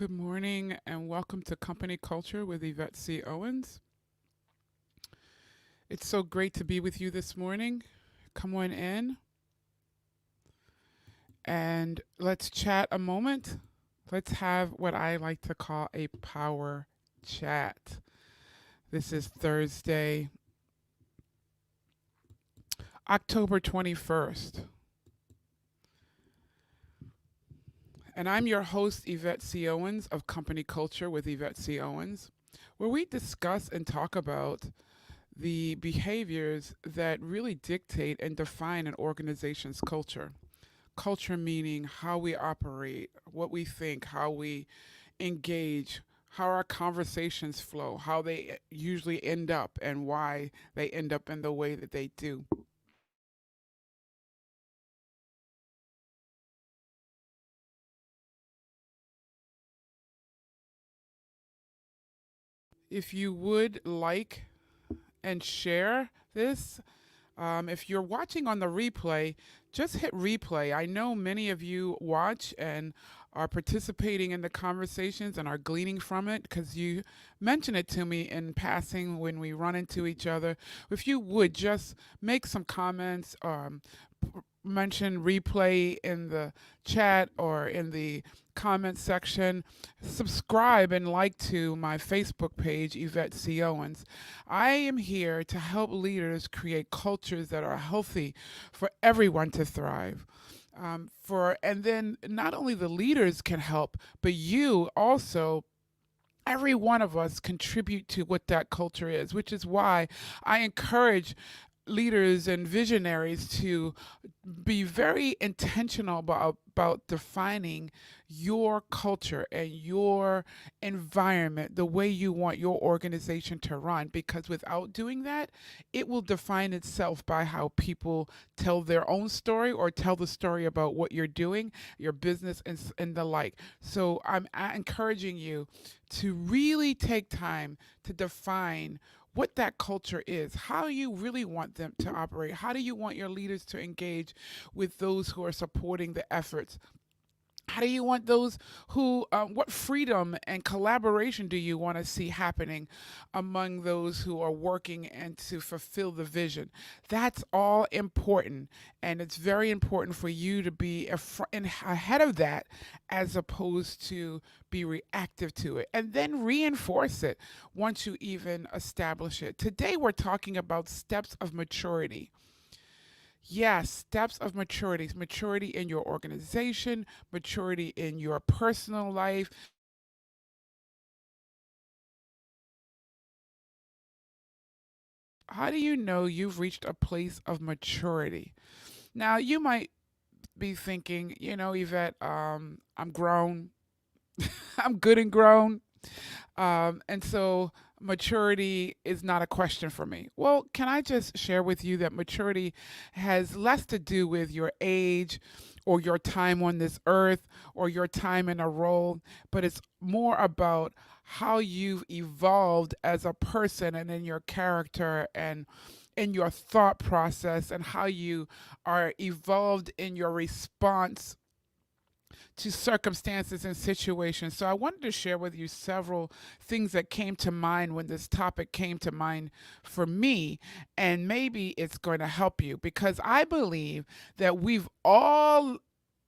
Good morning and welcome to Company Culture with Yvette C. Owens. It's so great to be with you this morning. Come on in and let's chat a moment. Let's have what I like to call a power chat. This is Thursday, October 21st. And I'm your host, Yvette C. Owens of Company Culture with Yvette C. Owens, where we discuss and talk about the behaviors that really dictate and define an organization's culture. Culture meaning how we operate, what we think, how we engage, how our conversations flow, how they usually end up, and why they end up in the way that they do. If you would like and share this, if you're watching on the replay, just hit replay. I know many of you watch and are participating in the conversations and are gleaning from it because you mention it to me in passing when we run into each other. If you would just make some comments, mention replay in the chat or in the comment section. Subscribe and like to my Facebook page, Yvette C. Owens. I am here to help leaders create cultures that are healthy for everyone to thrive. And then not only the leaders can help, but you also, every one of us contribute to what that culture is, which is why I encourage leaders and visionaries to be very intentional about defining your culture and your environment the way you want your organization to run, because without doing that, it will define itself by how people tell their own story or tell the story about what you're doing, your business, and the like. So I'm encouraging you to really take time to define what that culture is, how you really want them to operate, how do you want your leaders to engage with those who are supporting the efforts, how do you want those who, what freedom and collaboration do you want to see happening among those who are working and to fulfill the vision? That's all important. And it's very important for you to be ahead of that as opposed to be reactive to it. And then reinforce it once you even establish it. Today, we're talking about steps of maturity. Yes, steps of maturity. Maturity in your organization, maturity in your personal life. How do you know you've reached a place of maturity? Now, you might be thinking, Yvette, I'm grown, I'm good and grown. And so maturity is not a question for me. Well, can I just share with you that maturity has less to do with your age or your time on this earth or your time in a role, but it's more about how you've evolved as a person and in your character and in your thought process, and how you are evolved in your response to circumstances and situations. So I wanted to share with you several things that came to mind when this topic came to mind for me, and maybe it's going to help you because I believe that we've all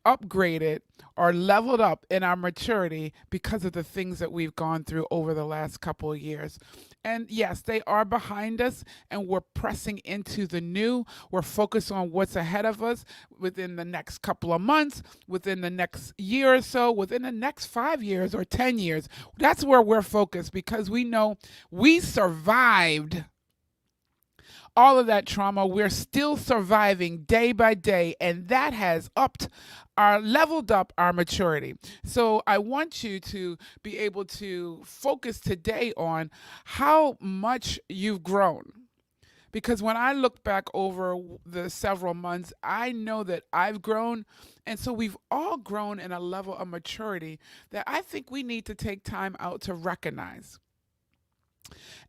upgraded or leveled up in our maturity because of the things that we've gone through over the last couple of years. And yes, they are behind us, and we're pressing into the new. We're focused on what's ahead of us within the next couple of months, within the next year or so, within the next 5 years or 10 years. That's where we're focused because we know we survived all of that trauma. We're still surviving day by day, and that has leveled up our maturity. So I want you to be able to focus today on how much you've grown. Because when I look back over the several months, I know that I've grown. And so we've all grown in a level of maturity that I think we need to take time out to recognize.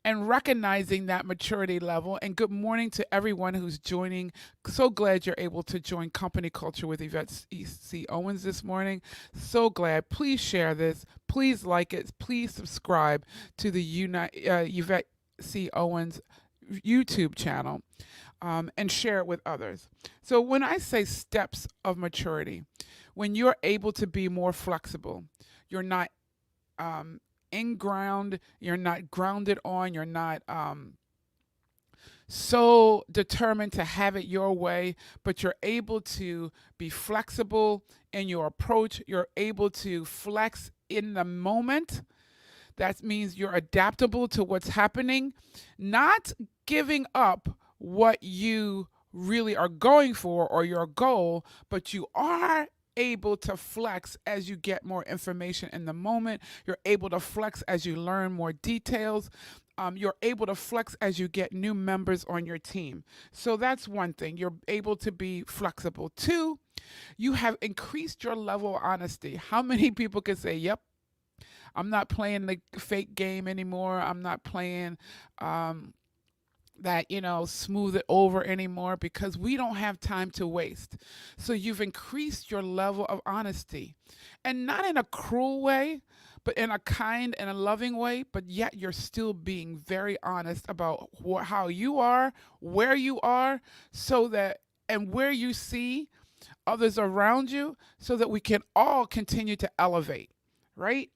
and recognizing that maturity level. And good morning to everyone who's joining. So glad you're able to join Company Culture with Yvette C. Owens this morning. So glad. Please share this. Please like it. Please subscribe to the Yvette C. Owens YouTube channel, and share it with others. So, when I say steps of maturity, when you're able to be more flexible, you're not in ground, you're not grounded on, you're not so determined to have it your way, but you're able to be flexible in your approach. You're able to flex in the moment. That means you're adaptable to what's happening, not giving up what you really are going for or your goal, but you are able to flex as you get more information in the moment. You're able to flex as you learn more details. You're able to flex as you get new members on your team. So that's one thing. You're able to be flexible. Two, you have increased your level of honesty. How many people can say, yep, I'm not playing the fake game anymore. I'm not playing that, smooth it over anymore, because we don't have time to waste. So you've increased your level of honesty, and not in a cruel way, but in a kind and a loving way, but yet you're still being very honest about how you are, where you are, so that, and where you see others around you, so that we can all continue to elevate, right?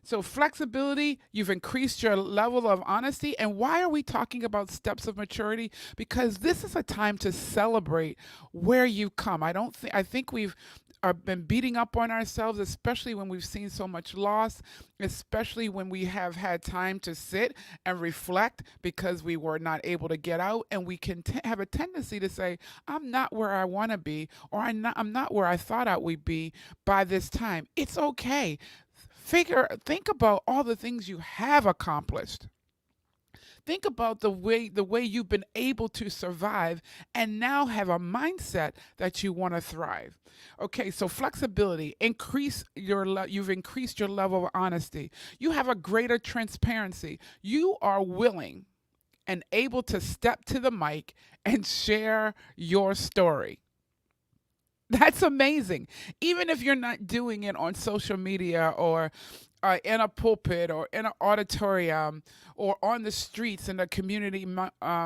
So, flexibility, you've increased your level of honesty. And why are we talking about steps of maturity? Because this is a time to celebrate where you've come. I think we've been beating up on ourselves, especially when we've seen so much loss, especially when we have had time to sit and reflect because we were not able to get out. And we can have a tendency to say, I'm not where I want to be, or I'm not where I thought I would be by this time. It's okay. Think about all the things you have accomplished. Think about the way you've been able to survive and now have a mindset that you want to thrive. Okay, so flexibility, you've increased your level of honesty. You have a greater transparency. You are willing and able to step to the mic and share your story. That's amazing. Even if you're not doing it on social media, or in a pulpit, or in an auditorium, or on the streets in the community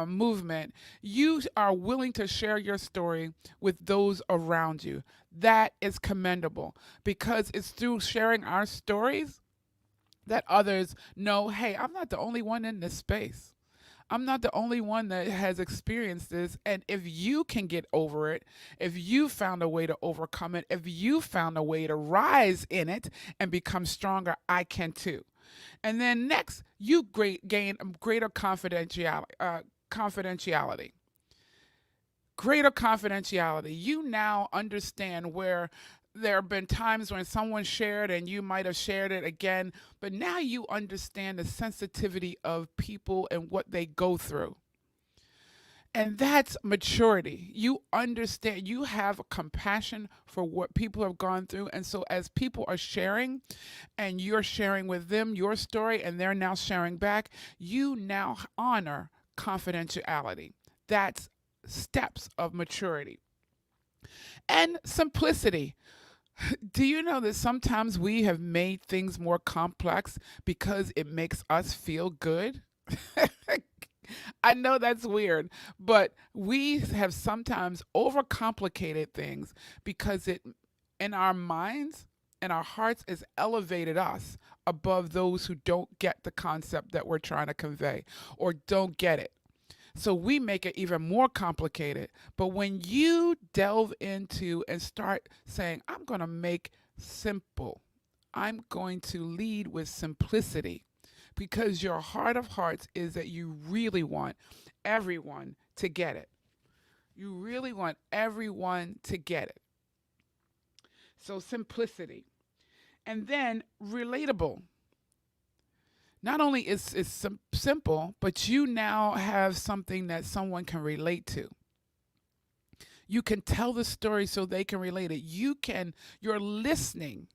movement, you are willing to share your story with those around you. That is commendable, because it's through sharing our stories that others know, hey, I'm not the only one in this space. I'm not the only one that has experienced this. And if you can get over it, if you found a way to overcome it, if you found a way to rise in it and become stronger, I can too. And then next, you gain greater confidentiality. Greater confidentiality. You now understand where there have been times when someone shared and you might have shared it again, but now you understand the sensitivity of people and what they go through. And that's maturity. You understand, you have compassion for what people have gone through. And so, as people are sharing and you're sharing with them your story and they're now sharing back, you now honor confidentiality. That's steps of maturity. And simplicity. Do you know that sometimes we have made things more complex because it makes us feel good? I know that's weird, but we have sometimes overcomplicated things because it, in our minds and our hearts, has elevated us above those who don't get the concept that we're trying to convey or don't get it. So we make it even more complicated. But when you delve into and start saying, I'm going to make simple, I'm going to lead with simplicity, because your heart of hearts is that you really want everyone to get it. You really want everyone to get it. So simplicity. And then relatable. Not only is it simple, but you now have something that someone can relate to. You can tell the story so they can relate it. You're listening,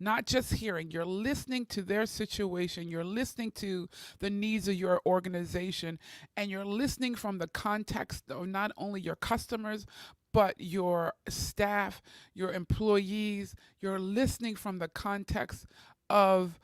not just hearing. You're listening to their situation. You're listening to the needs of your organization, and you're listening from the context of not only your customers, but your staff, your employees. You're listening from the context of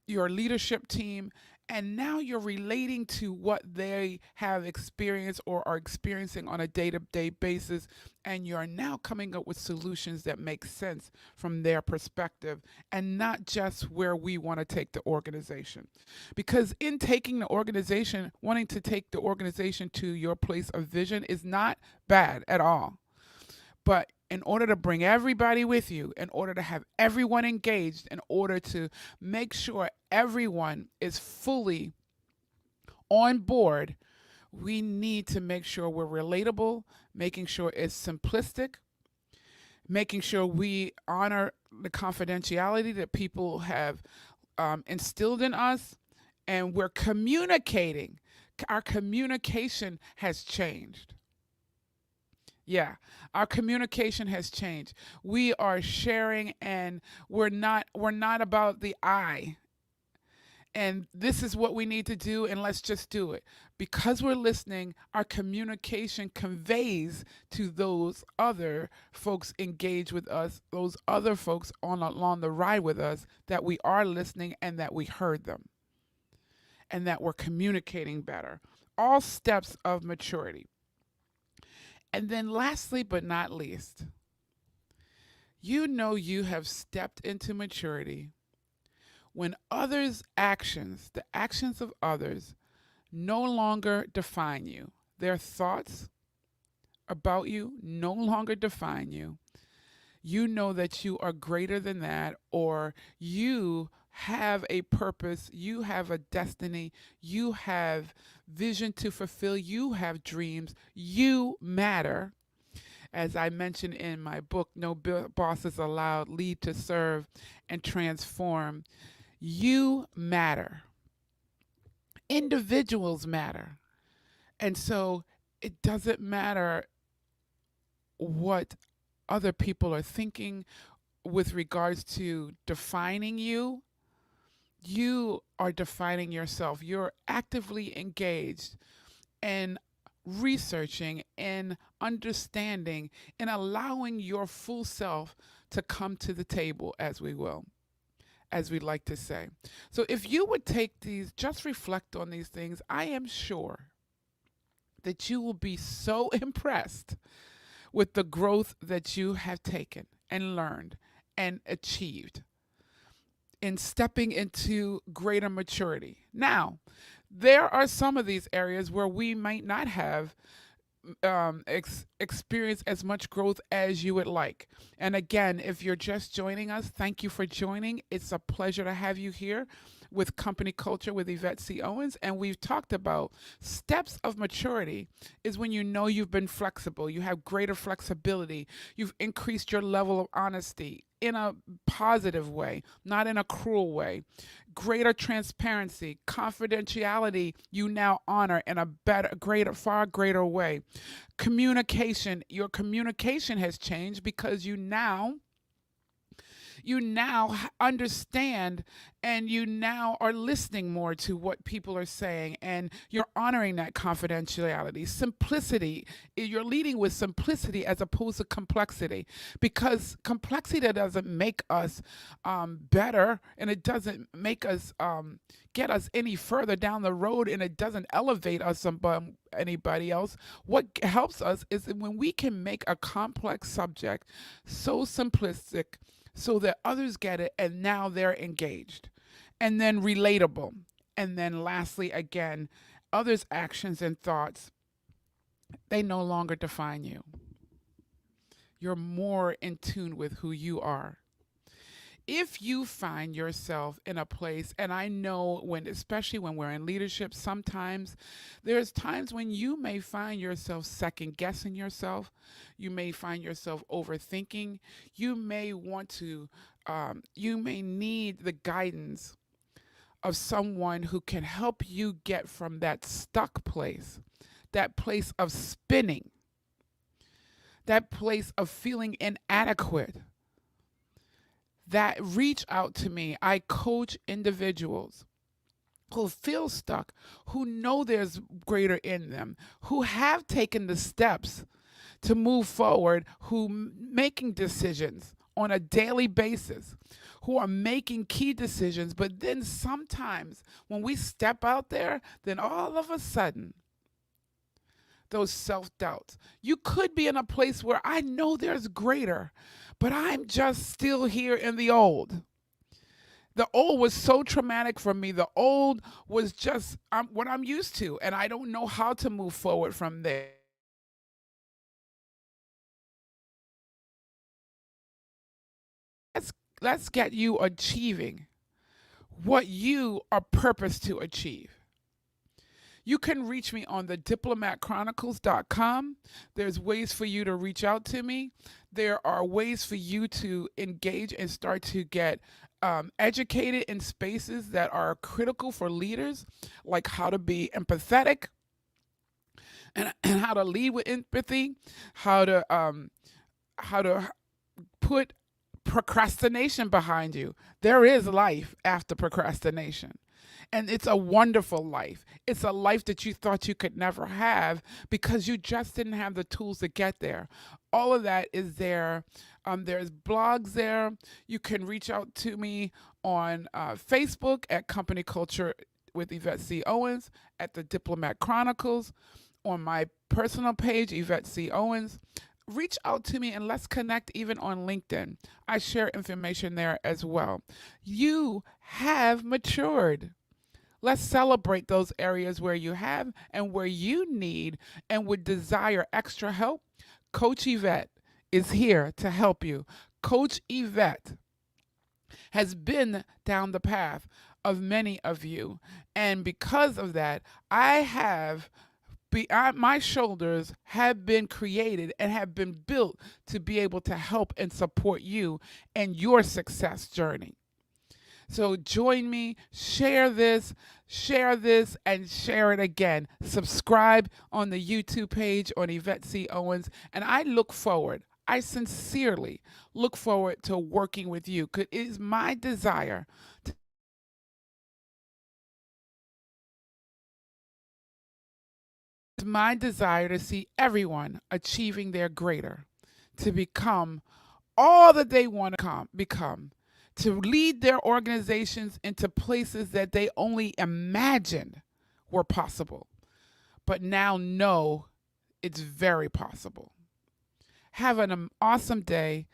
your leadership team, and now you're relating to what they have experienced or are experiencing on a day-to-day basis, and you're now coming up with solutions that make sense from their perspective and not just where we want to take the organization. Because in taking the organization, wanting to take the organization to your place of vision is not bad at all. But in order to bring everybody with you, in order to have everyone engaged, in order to make sure everyone is fully on board, we need to make sure we're relatable, making sure it's simplistic, making sure we honor the confidentiality that people have instilled in us, and we're communicating. Our communication has changed. Yeah, our communication has changed. We are sharing, and we're not about the I. And this is what we need to do, and let's just do it. Because we're listening, our communication conveys to those other folks engaged with us, those other folks on along the ride with us, that we are listening and that we heard them and that we're communicating better. All steps of maturity. And then lastly but not least, you know you have stepped into maturity when others' actions, the actions of others, no longer define you. Their thoughts about you no longer define you. You know that you are greater than that, or you have a purpose, you have a destiny, you have vision to fulfill, you have dreams, you matter. As I mentioned in my book, No Bosses Allowed, Lead to Serve and Transform, you matter. Individuals matter. And so it doesn't matter what other people are thinking with regards to defining you. You are defining yourself. You're actively engaged in researching and understanding and allowing your full self to come to the table, as we will, as we like to say. So if you would take these, just reflect on these things, I am sure that you will be so impressed with the growth that you have taken and learned and achieved in stepping into greater maturity. Now, there are some of these areas where we might not have experience as much growth as you would like. And again, if you're just joining us, thank you for joining. It's a pleasure to have you here with Company Culture with Yvette C. Owens. And we've talked about steps of maturity is when you know you've been flexible, you have greater flexibility, you've increased your level of honesty in a positive way, not in a cruel way. Greater transparency, confidentiality, you now honor in a better, greater, far greater way. Communication, your communication has changed because you now understand, and you now are listening more to what people are saying, and you're honoring that confidentiality. Simplicity, you're leading with simplicity as opposed to complexity, because complexity doesn't make us better, and it doesn't make us get us any further down the road, and it doesn't elevate us above anybody else. What helps us is when we can make a complex subject so simplistic so that others get it, and now they're engaged. And then relatable. And then lastly, again, others' actions and thoughts, they no longer define you. You're more in tune with who you are. If you find yourself in a place, and I know when, especially when we're in leadership, sometimes there's times when you may find yourself second guessing yourself. You may find yourself overthinking. You may want to, you may need the guidance of someone who can help you get from that stuck place, that place of spinning, that place of feeling inadequate, that reach out to me. I coach individuals who feel stuck, who know there's greater in them, who have taken the steps to move forward, who making decisions on a daily basis, who are making key decisions. But then sometimes when we step out there, then all of a sudden, those self doubts. You could be in a place where I know there's greater, but I'm just still here in the old. The old was so traumatic for me. The old was just what I'm used to, and I don't know how to move forward from there. Let's, let's get you achieving what you are purposed to achieve. You can reach me on the diplomatchronicles.com. There's ways for you to reach out to me. There are ways for you to engage and start to get educated in spaces that are critical for leaders, like how to be empathetic and how to lead with empathy, how to put procrastination behind you. There is life after procrastination. And it's a wonderful life. It's a life that you thought you could never have because you just didn't have the tools to get there. All of that is there. There's blogs there. You can reach out to me on Facebook at Company Culture with Yvette C. Owens, at the Diplomat Chronicles, on my personal page, Yvette C. Owens. Reach out to me and let's connect even on LinkedIn. I share information there as well. You have matured. Let's celebrate those areas where you have and where you need and would desire extra help. Coach Yvette is here to help you. Coach Yvette has been down the path of many of you. And because of that, my shoulders have been created and have been built to be able to help and support you in your success journey. So join me, share this, and share it again. Subscribe on the YouTube page on Yvette C. Owens. And I sincerely look forward to working with you because it is my desire to see everyone achieving their greater, to become all that they want to become, to lead their organizations into places that they only imagined were possible, but now know it's very possible. Have an awesome day,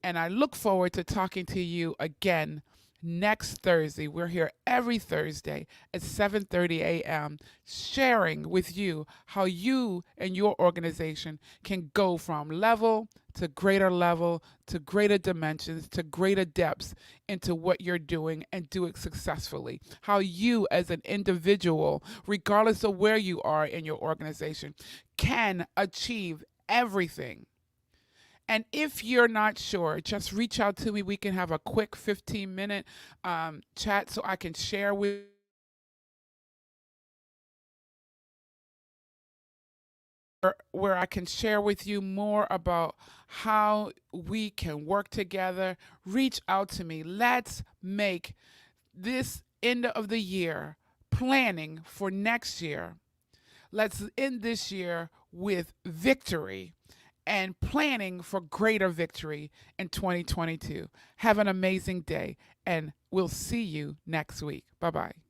and I look forward to talking to you again next Thursday. We're here every Thursday at 7:30 a.m. sharing with you how you and your organization can go from level to greater dimensions to greater depths into what you're doing and do it successfully. How you as an individual, regardless of where you are in your organization, can achieve everything. And if you're not sure, just reach out to me. We can have a quick 15-minute chat so I can share with where I can share with you more about how we can work together. Reach out to me. Let's make this end of the year planning for next year. Let's end this year with victory and planning for greater victory in 2022. Have an amazing day, and we'll see you next week. Bye bye.